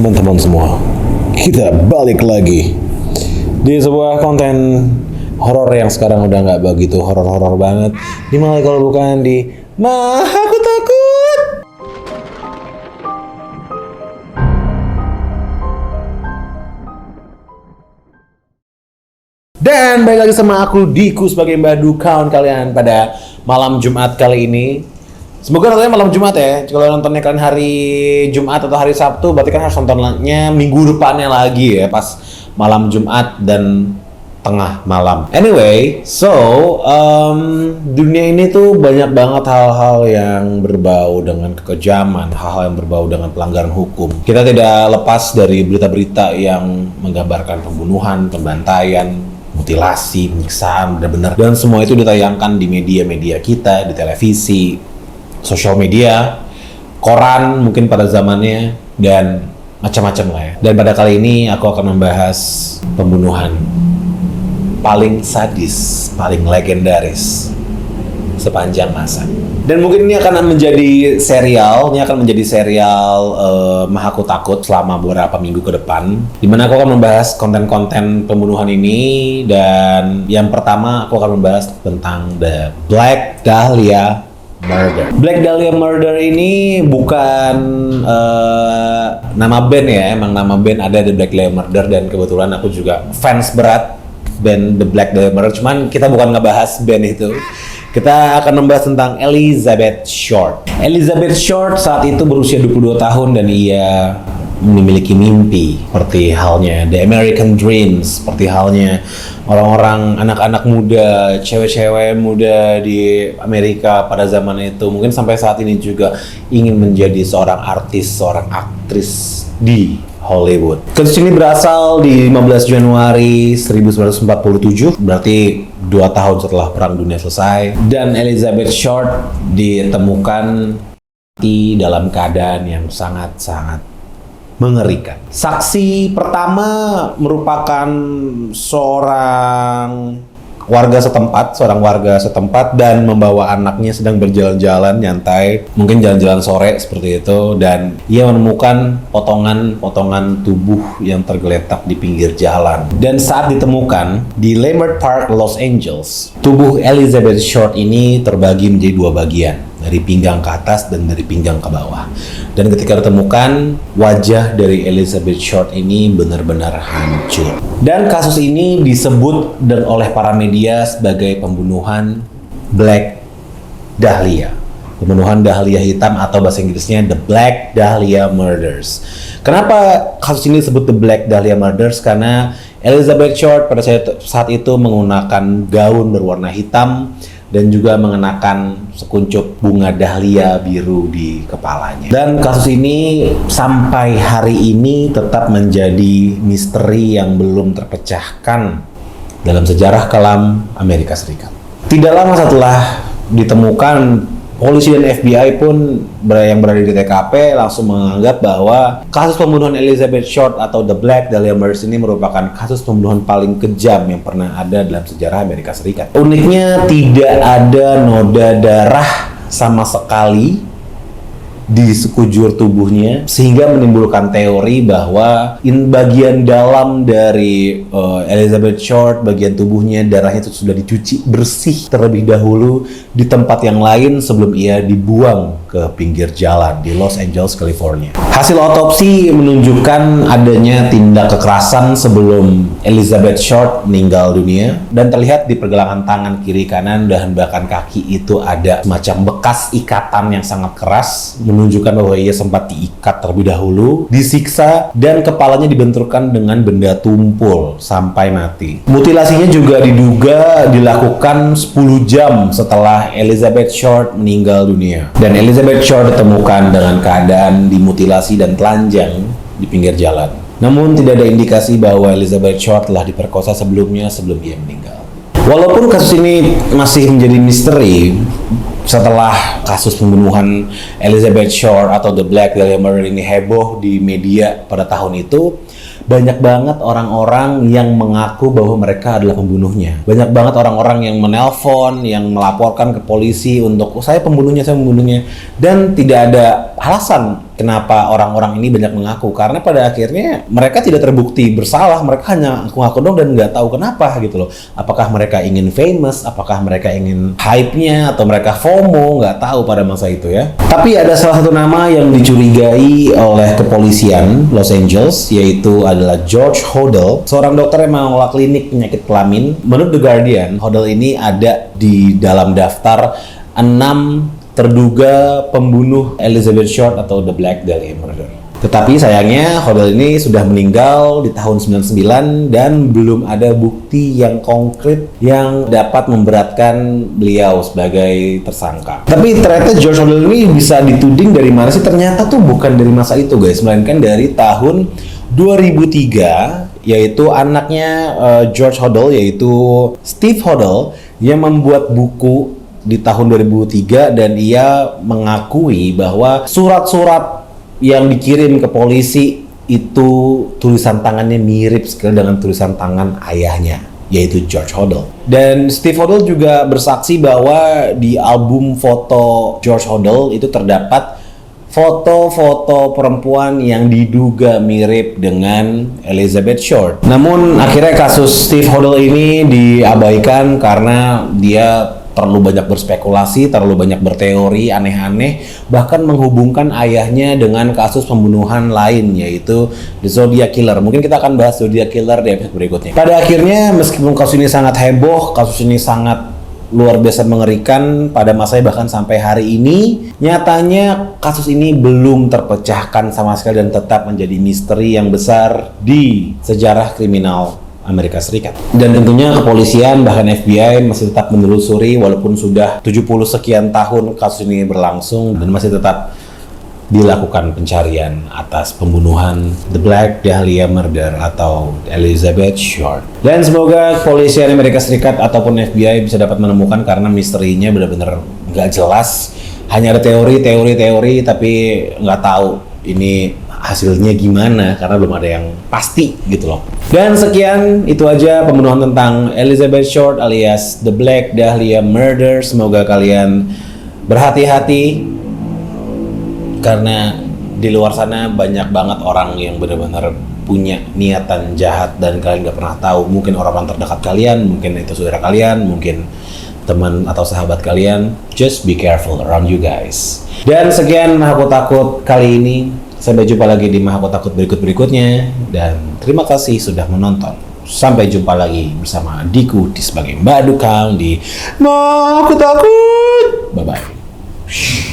teman-teman semua, kita balik lagi di sebuah konten horor yang sekarang udah nggak begitu horor-horor banget. Dimana kalau bukan di Aku Takut. Dan balik lagi sama aku Diku sebagai Mbak kawan kalian pada malam Jumat kali ini. Semoga nontonnya malam Jumat ya. Kalau nontonnya kalian hari Jumat atau hari Sabtu, berarti kan harus nontonnya minggu depannya lagi ya, pas malam Jumat dan tengah malam. Anyway, dunia ini tuh banyak banget hal-hal yang berbau dengan kekejaman, hal-hal yang berbau dengan pelanggaran hukum. Kita tidak lepas dari berita-berita yang menggambarkan pembunuhan, pembantaian, mutilasi, penyiksaan, benar-benar. Dan semua itu ditayangkan di media-media kita, di televisi, sosial media, koran mungkin pada zamannya, dan macam-macam lah ya. Dan pada kali ini aku akan membahas pembunuhan paling sadis, paling legendaris sepanjang masa. Dan mungkin ini akan menjadi serial, Aku Takut selama beberapa minggu ke depan, dimana aku akan membahas konten-konten pembunuhan ini. Dan yang pertama aku akan membahas tentang The Black Dahlia Murder. Black Dahlia Murder ini bukan nama band ya, emang nama band ada The Black Dahlia Murder, dan kebetulan aku juga fans berat band The Black Dahlia Murder, cuman kita bukan ngebahas band itu. Kita akan membahas tentang Elizabeth Short. Elizabeth Short saat itu berusia 22 tahun dan ia memiliki mimpi seperti halnya The American Dreams, seperti halnya orang-orang anak-anak muda, cewek-cewek muda di Amerika pada zaman itu, mungkin sampai saat ini juga ingin menjadi seorang artis, seorang aktris di Hollywood. Kasus ini berasal di 15 Januari 1947, berarti 2 tahun setelah Perang Dunia selesai, dan Elizabeth Short ditemukan di dalam keadaan yang sangat-sangat mengerikan. Saksi pertama merupakan seorang warga setempat dan membawa anaknya sedang berjalan-jalan nyantai, mungkin jalan-jalan sore seperti itu, dan ia menemukan potongan tubuh yang tergeletak di pinggir jalan. Dan saat ditemukan di Leimert Park, Los Angeles, tubuh Elizabeth Short ini terbagi menjadi 2 bagian, dari pinggang ke atas dan dari pinggang ke bawah. Dan ketika ditemukan, wajah dari Elizabeth Short ini benar-benar hancur. Dan kasus ini disebut oleh para media sebagai pembunuhan Black Dahlia. Pembunuhan Dahlia hitam, atau bahasa Inggrisnya The Black Dahlia Murders. Kenapa kasus ini disebut The Black Dahlia Murders? Karena Elizabeth Short pada saat itu menggunakan gaun berwarna hitam dan juga mengenakan sekuncup bunga dahlia biru di kepalanya. Dan kasus ini sampai hari ini tetap menjadi misteri yang belum terpecahkan dalam sejarah kelam Amerika Serikat. Tidak lama setelah ditemukan, polisi dan FBI pun yang berada di TKP langsung menganggap bahwa kasus pembunuhan Elizabeth Short atau The Black Dahlia Murders ini merupakan kasus pembunuhan paling kejam yang pernah ada dalam sejarah Amerika Serikat. Uniknya, tidak ada noda darah sama sekali di sekujur tubuhnya, sehingga menimbulkan teori bahwa bagian dalam dari Elizabeth Short, bagian tubuhnya, darahnya itu sudah dicuci bersih terlebih dahulu di tempat yang lain sebelum ia dibuang ke pinggir jalan di Los Angeles, California. Hasil otopsi menunjukkan adanya tindak kekerasan sebelum Elizabeth Short meninggal dunia, dan terlihat di pergelangan tangan kiri kanan dan bahkan kaki itu ada semacam bekas ikatan yang sangat keras, menunjukkan bahwa ia sempat diikat terlebih dahulu, disiksa, dan kepalanya dibenturkan dengan benda tumpul sampai mati. Mutilasinya juga diduga dilakukan 10 jam setelah Elizabeth Short meninggal dunia. Dan Elizabeth Short ditemukan dengan keadaan dimutilasi dan telanjang di pinggir jalan. Namun tidak ada indikasi bahwa Elizabeth Short telah diperkosa sebelum ia meninggal. Walaupun kasus ini masih menjadi misteri, setelah kasus pembunuhan Elizabeth Short atau The Black Dahlia Murder ini heboh di media pada tahun itu, banyak banget orang-orang yang mengaku bahwa mereka adalah pembunuhnya. Banyak banget orang-orang yang menelpon, yang melaporkan ke polisi untuk saya pembunuhnya. Dan tidak ada alasan kenapa orang-orang ini banyak mengaku, karena pada akhirnya mereka tidak terbukti bersalah, mereka hanya ngaku-ngaku dong dan nggak tahu kenapa gitu loh. Apakah mereka ingin famous, apakah mereka ingin hype-nya, atau mereka FOMO, nggak tahu pada masa itu ya. Tapi ada salah satu nama yang dicurigai oleh kepolisian Los Angeles, yaitu adalah George Hodel, seorang dokter yang mengelola klinik penyakit kelamin. Menurut The Guardian, Hodel ini ada di dalam daftar 6 terduga pembunuh Elizabeth Short atau The Black Dahlia Murder. Tetapi sayangnya Hodel ini sudah meninggal di tahun 99 dan belum ada bukti yang konkret yang dapat memberatkan beliau sebagai tersangka. Tapi ternyata George Hodel ini bisa dituding dari mana sih? Ternyata tuh bukan dari masa itu guys, melainkan dari tahun 2003, yaitu anaknya George Hodel, yaitu Steve Hodel, yang membuat buku di tahun 2003 dan ia mengakui bahwa surat-surat yang dikirim ke polisi itu tulisan tangannya mirip sekali dengan tulisan tangan ayahnya, yaitu George Hodel. Dan Steve Hodel juga bersaksi bahwa di album foto George Hodel itu terdapat foto-foto perempuan yang diduga mirip dengan Elizabeth Short. Namun akhirnya kasus Steve Hodel ini diabaikan karena dia terlalu banyak berspekulasi, terlalu banyak berteori aneh-aneh, bahkan menghubungkan ayahnya dengan kasus pembunuhan lain, yaitu The Zodiac Killer. Mungkin kita akan bahas Zodiac Killer di episode berikutnya. Pada akhirnya, meskipun kasus ini sangat heboh, kasus ini sangat luar biasa mengerikan pada masanya, bahkan sampai hari ini, nyatanya kasus ini belum terpecahkan sama sekali dan tetap menjadi misteri yang besar di sejarah kriminal Amerika Serikat. Dan tentunya kepolisian bahkan FBI masih tetap menelusuri walaupun sudah 70 sekian tahun kasus ini berlangsung dan masih tetap dilakukan pencarian atas pembunuhan The Black Dahlia Murder atau Elizabeth Short. Dan semoga kepolisian Amerika Serikat ataupun FBI bisa dapat menemukan, karena misterinya benar-benar nggak jelas. Hanya ada teori tapi nggak tahu ini hasilnya gimana karena belum ada yang pasti gitu loh. Dan sekian, itu aja pembunuhan tentang Elizabeth Short alias The Black Dahlia Murder. Semoga kalian berhati-hati karena di luar sana banyak banget orang yang benar-benar punya niatan jahat dan kalian gak pernah tahu. Mungkin orang-orang terdekat kalian, mungkin itu saudara kalian, mungkin teman atau sahabat kalian. Just be careful around you guys. Dan sekian Aku Takut kali ini. Sampai jumpa lagi di Aku Takut berikut-berikutnya. Dan terima kasih sudah menonton. Sampai jumpa lagi bersama Diku sebagai Mbak Dukang di Aku Takut. Bye-bye.